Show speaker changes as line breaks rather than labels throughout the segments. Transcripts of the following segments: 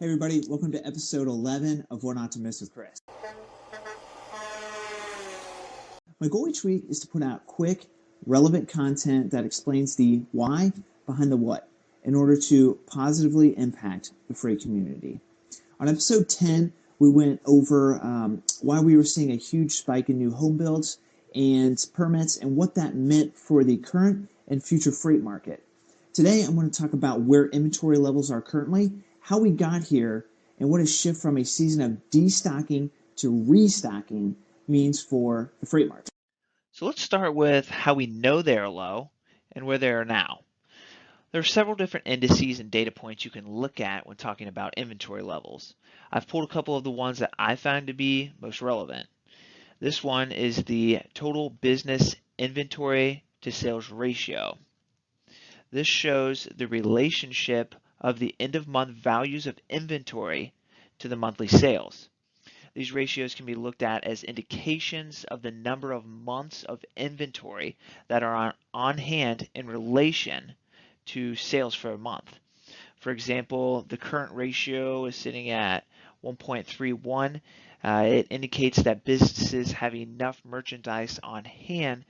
Hey everybody, welcome to episode 11 of What Not to Miss with Chris. My goal each week is to put out quick, relevant content that explains the why behind the what in order to positively impact the freight community. On episode 10, we went over why we were seeing a huge spike in new home builds and permits and what that meant for the current and future freight market. Today, I'm going to talk about where inventory levels are currently, how we got here, and what a shift from a season of destocking to restocking means for the freight market.
So let's start with how we know they're low and where they are now. There are several different indices and data points you can look at when talking about inventory levels. I've pulled a couple of the ones that I found to be most relevant. This one is the total business inventory to sales ratio. This shows the relationship of the end of month values of inventory to the monthly sales. These ratios can be looked at as indications of the number of months of inventory that are on hand in relation to sales for a month. For example, the current ratio is sitting at 1.31. It indicates that businesses have enough merchandise on hand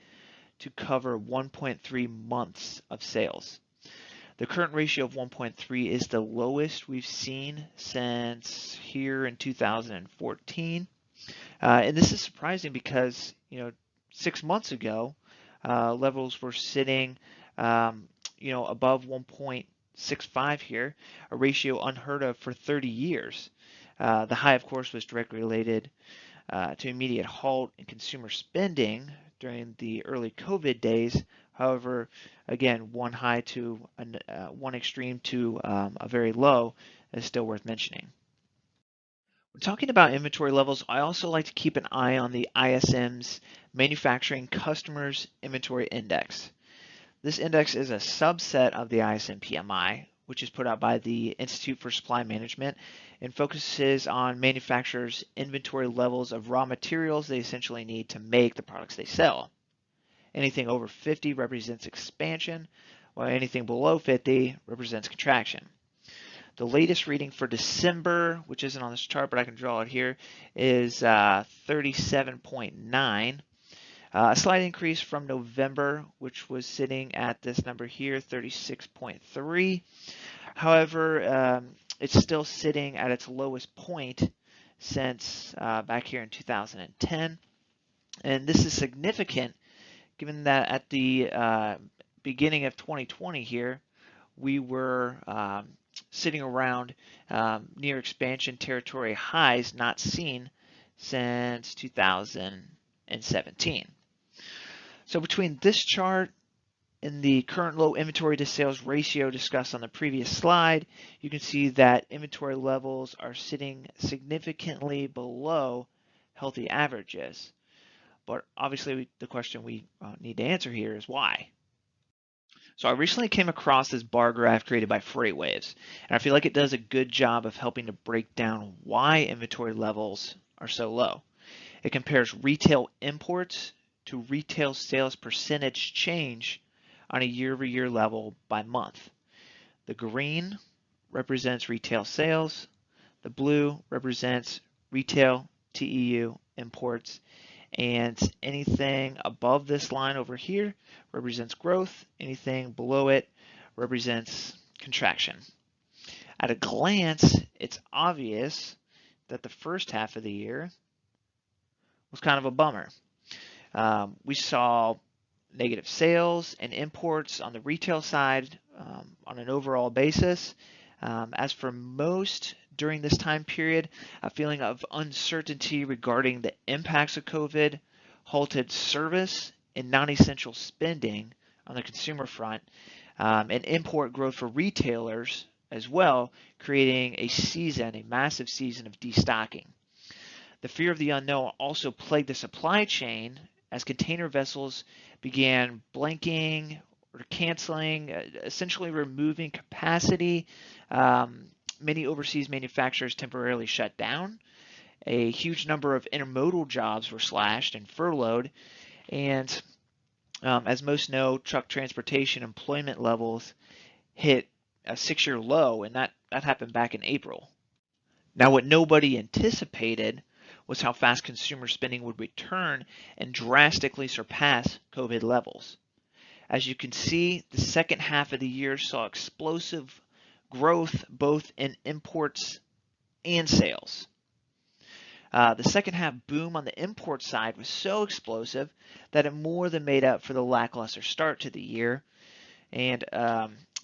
to cover 1.3 months of sales. The current ratio of 1.3 is the lowest we've seen since here in 2014. And this is surprising because, 6 months ago, levels were sitting, above 1.65 here, a ratio unheard of for 30 years. The high, of course, was directly related to immediate halt in consumer spending during the early COVID days. However, again, one high to one extreme to a very low is still worth mentioning. When talking about inventory levels, I also like to keep an eye on the ISM's Manufacturing Customers Inventory Index. This index is a subset of the ISM PMI, which is put out by the Institute for Supply Management and focuses on manufacturers' inventory levels of raw materials they essentially need to make the products they sell. Anything over 50 represents expansion, while anything below 50 represents contraction. The latest reading for December, which isn't on this chart, but I can draw it here, is 37.9. A slight increase from November, which was sitting at this number here, 36.3. However, it's still sitting at its lowest point since back here in 2010. And this is significant given that at the beginning of 2020 here, we were sitting around near expansion territory highs not seen since 2017. So between this chart and the current low inventory to sales ratio discussed on the previous slide, you can see that inventory levels are sitting significantly below healthy averages. But obviously the question we need to answer here is why? So I recently came across this bar graph created by FreightWaves, and I feel like it does a good job of helping to break down why inventory levels are so low. It compares retail imports to retail sales percentage change on a year-over-year level by month. The green represents retail sales, the blue represents retail TEU imports, and anything above this line over here represents growth. Anything below it represents contraction. At a glance, it's obvious that the first half of the year was kind of a bummer. We saw negative sales and imports on the retail side on an overall basis. As for most during this time period, a feeling of uncertainty regarding the impacts of COVID halted service and non-essential spending on the consumer front, and import growth for retailers as well, creating a massive season of destocking. The fear of the unknown also plagued the supply chain as container vessels began blanking or canceling, essentially removing capacity. Many overseas manufacturers temporarily shut down. A huge number of intermodal jobs were slashed and furloughed. And as most know, truck transportation employment levels hit a 6-year low, and that happened back in April. Now, what nobody anticipated was how fast consumer spending would return and drastically surpass COVID levels. As you can see, the second half of the year saw explosive growth both in imports and sales. The second half boom on the import side was so explosive that it more than made up for the lackluster start to the year. And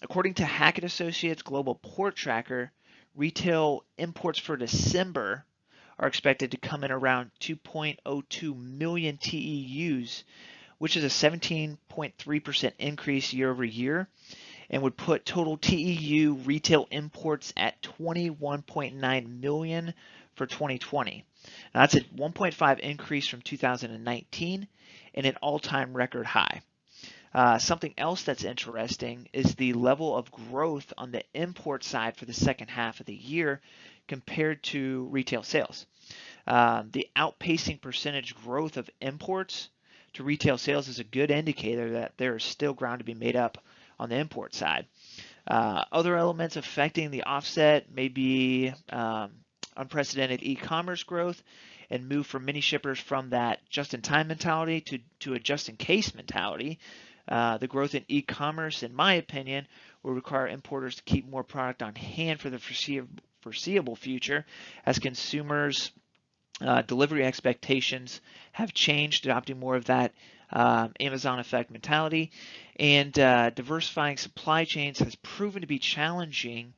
according to Hackett Associates Global Port Tracker, retail imports for December are expected to come in around 2.02 million TEUs, which is a 17.3% increase year over year, and would put total TEU retail imports at 21.9 million for 2020. Now, that's a 1.5 increase from 2019 and an all-time record high. Something else that's interesting is the level of growth on the import side for the second half of the year compared to retail sales. The outpacing percentage growth of imports to retail sales is a good indicator that there is still ground to be made up on the import side. Other elements affecting the offset may be unprecedented e-commerce growth and move from many shippers from that just-in-time mentality to a just-in-case mentality. The growth in e-commerce, in my opinion, will require importers to keep more product on hand for the foreseeable future as consumers' delivery expectations have changed, adopting more of that Amazon effect mentality. And diversifying supply chains has proven to be challenging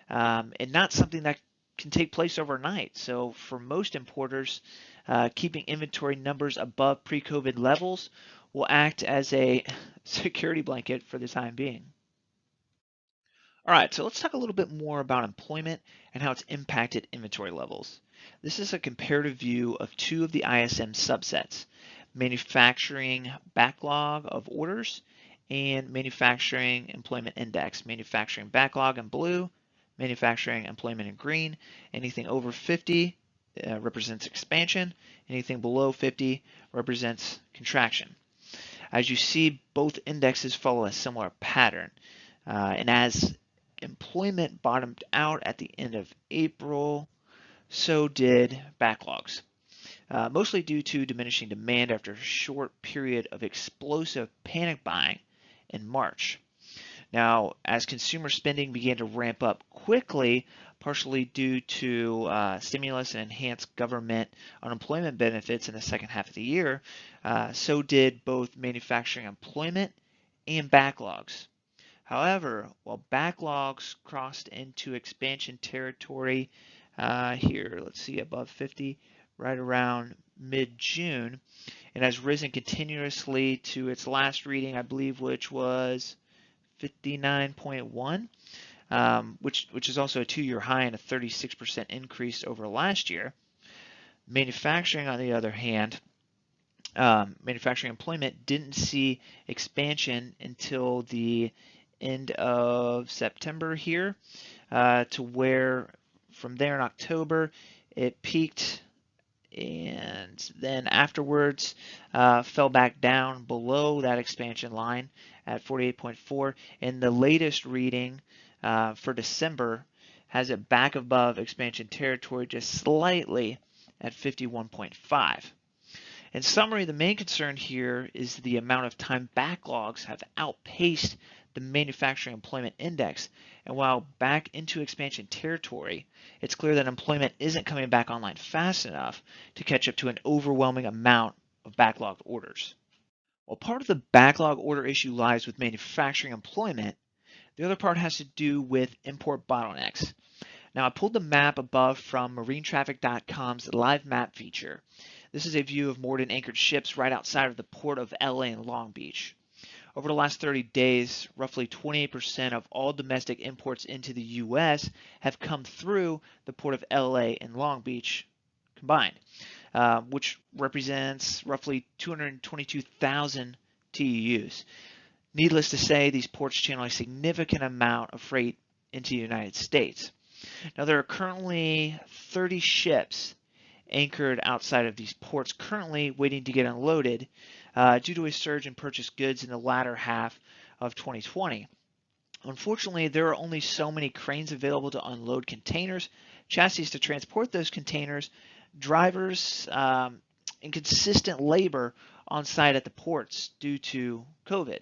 and not something that can take place overnight. So for most importers, keeping inventory numbers above pre-COVID levels will act as a security blanket for the time being. All right, so let's talk a little bit more about employment and how it's impacted inventory levels. This is a comparative view of two of the ISM subsets, manufacturing backlog of orders and manufacturing employment index. Manufacturing backlog in blue, manufacturing employment in green. Anything over 50 represents expansion. Anything below 50 represents contraction. As you see, both indexes follow a similar pattern. And as employment bottomed out at the end of April, so did backlogs, mostly due to diminishing demand after a short period of explosive panic buying in March. Now, as consumer spending began to ramp up quickly, partially due to stimulus and enhanced government unemployment benefits in the second half of the year, so did both manufacturing employment and backlogs. However, while backlogs crossed into expansion territory here, let's see, above 50, right around mid-June, and has risen continuously to its last reading, I believe, which was 59.1, which is also a two-year high and a 36% increase over last year. Manufacturing, on the other hand, manufacturing employment didn't see expansion until the end of September here, to where from there in October it peaked and then afterwards fell back down below that expansion line at 48.4, and the latest reading for December has it back above expansion territory just slightly at 51.5. In summary, the main concern here is the amount of time backlogs have outpaced the manufacturing employment index, and while back into expansion territory, it's clear that employment isn't coming back online fast enough to catch up to an overwhelming amount of backlogged orders. While part of the backlog order issue lies with manufacturing employment, the other part has to do with import bottlenecks. Now, I pulled the map above from marinetraffic.com's live map feature. This is a view of moored and anchored ships right outside of the port of LA and Long Beach. Over the last 30 days, roughly 28% of all domestic imports into the U.S. have come through the port of LA and Long Beach combined, which represents roughly 222,000 TEUs. Needless to say, these ports channel a significant amount of freight into the United States. Now, there are currently 30 ships anchored outside of these ports currently waiting to get unloaded due to a surge in purchased goods in the latter half of 2020. Unfortunately, there are only so many cranes available to unload containers, chassis to transport those containers, drivers, and consistent labor on site at the ports due to COVID.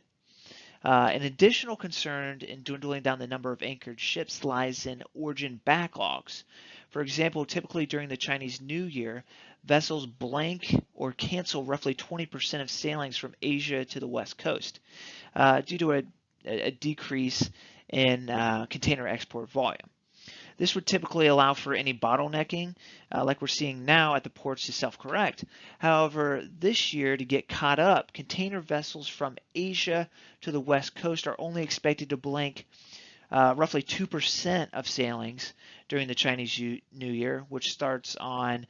An additional concern in dwindling down the number of anchored ships lies in origin backlogs. For example, typically during the Chinese New Year, vessels blank or cancel roughly 20% of sailings from Asia to the West Coast due to a decrease in container export volume. This would typically allow for any bottlenecking, like we're seeing now at the ports, to self-correct. However, this year, to get caught up, container vessels from Asia to the West Coast are only expected to blank roughly 2% of sailings during the Chinese New Year, which starts on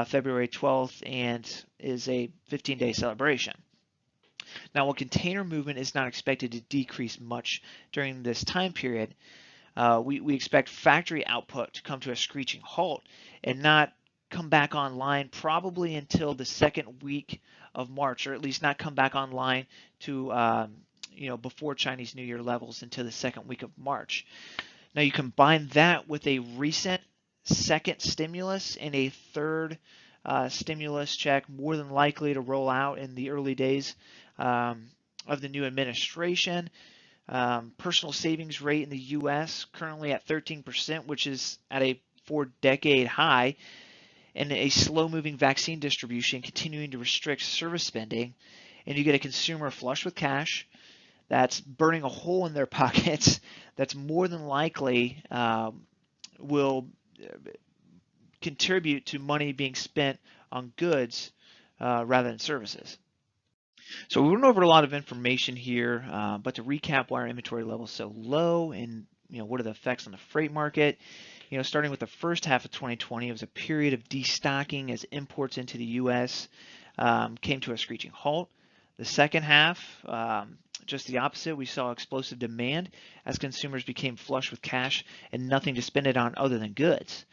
February 12th and is a 15-day celebration. Now, while container movement is not expected to decrease much during this time period, we expect factory output to come to a screeching halt and not come back online probably until the second week of March, or at least not come back online to before Chinese New Year levels until the second week of March. Now you combine that with a recent second stimulus and a third stimulus check more than likely to roll out in the early days of the new administration. Personal savings rate in the U.S. currently at 13%, which is at a 4-decade high, and a slow-moving vaccine distribution continuing to restrict service spending, and you get a consumer flush with cash that's burning a hole in their pockets that's more than likely will contribute to money being spent on goods rather than services. So we went over a lot of information here, but to recap why our inventory level is so low and what are the effects on the freight market. Starting with the first half of 2020, it was a period of destocking as imports into the U.S. Came to a screeching halt. The second half, just the opposite. We saw explosive demand as consumers became flush with cash and nothing to spend it on other than goods.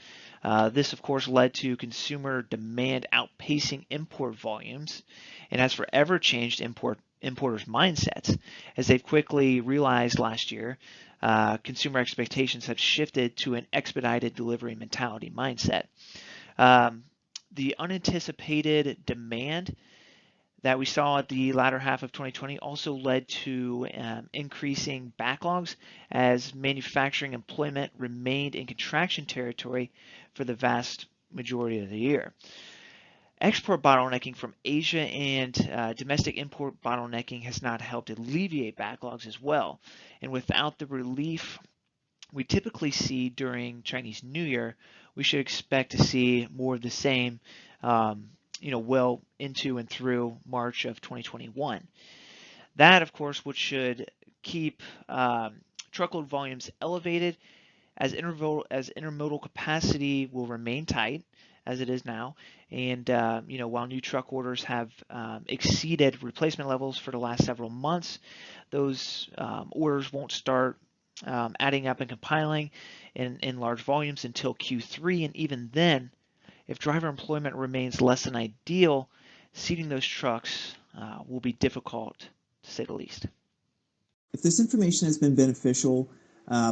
This, of course, led to consumer demand outpacing import volumes and has forever changed importers' mindsets. As they've quickly realized last year, consumer expectations have shifted to an expedited delivery mentality mindset. The unanticipated demand that we saw at the latter half of 2020 also led to increasing backlogs as manufacturing employment remained in contraction territory for the vast majority of the year. Export bottlenecking from Asia and domestic import bottlenecking has not helped alleviate backlogs as well. And without the relief we typically see during Chinese New Year, we should expect to see more of the same well into and through March of 2021. That, of course, which should keep truckload volumes elevated as intermodal capacity will remain tight as it is now. And while new truck orders have exceeded replacement levels for the last several months, those orders won't start adding up and compiling in large volumes until Q3, and even then, if driver employment remains less than ideal, seating those trucks will be difficult, to say the least.
If this information has been beneficial,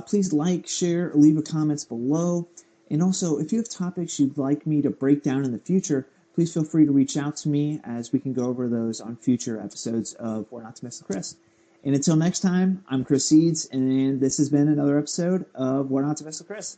please like, share, or leave a comments below. And also, if you have topics you'd like me to break down in the future, please feel free to reach out to me as we can go over those on future episodes of What Not to Miss with Chris. And until next time, I'm Chris Seeds, and this has been another episode of What Not to Miss with Chris.